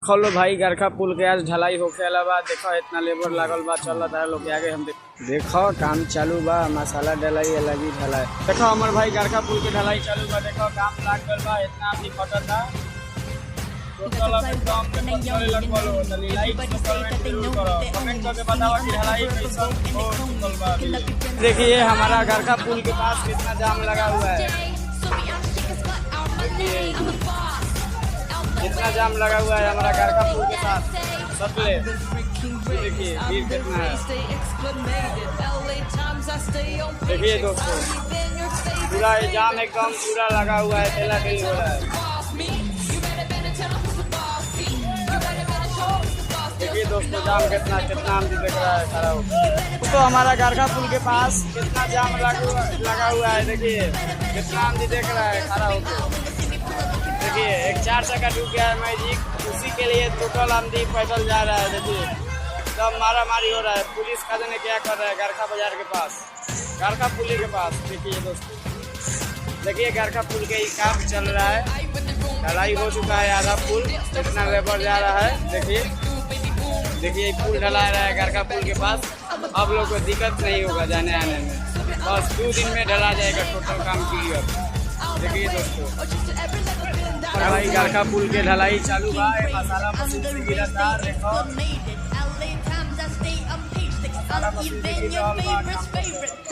खोलो भाई गरखा पुल के आज ढलाई होके अलावा देखो इतना लेबर लागल बा चल रहा है लोग आगे हम देखो काम चालू बा मसाला डलाई अलग ही ढलाई। देखो हमारे भाई गरखा पुल के ढलाई चालू बा देखो काम लाग गल बा इतना भी फटल था टोटल अब काम पे चले लग बोलो तली लाइक कमेंट जरूर करो कमेंट करके बताओ कि ढलाई कैसा हो चल बा। देखिए हमारा गरखा पुल के पास कितना जाम लगा हुआ है, कितना जाम लगा हुआ है हमारा गरखा पुल के पास सतले। देखिए भीड़ कितना है, देखिए दोस्तों पूरा जाम एकदम पूरा लगा हुआ है, ठेला ठेली हो रहा है। देखिए दोस्तों जाम कितना कितना हम देख रहा है खड़ा हो तो हमारा गरखा पुल के पास कितना जाम लगा हुआ है। देखिए कितना हम देख रहा है खड़ा होकर। देखिए एक 4 चक्का डूब गया है मैजिक, उसी के लिए टोटल आमदी पैदल जा रहा है। देखिए सब मारा मारी हो रहा है, पुलिस का जाने क्या कर रहा है गरखा बाजार के पास, गरखा पुल के पास। देखिए दोस्तों देखिए गरखा पुल के ही काम चल रहा है, ढलाई हो चुका है आधा पुल, इतना लेबर जा रहा है। देखिए पुल ढला रहा है गरखा पुल के पास, अब लोग को दिक्कत नहीं होगा जाने आने में, बस 2 दिन में ढला जाएगा टोटल काम क्लियर। देखिए दोस्तों भाई गरखा पुल के ढलाई चालू बा, मसाला मशीन से गिरा था देखो मसाला मशीन से गिरा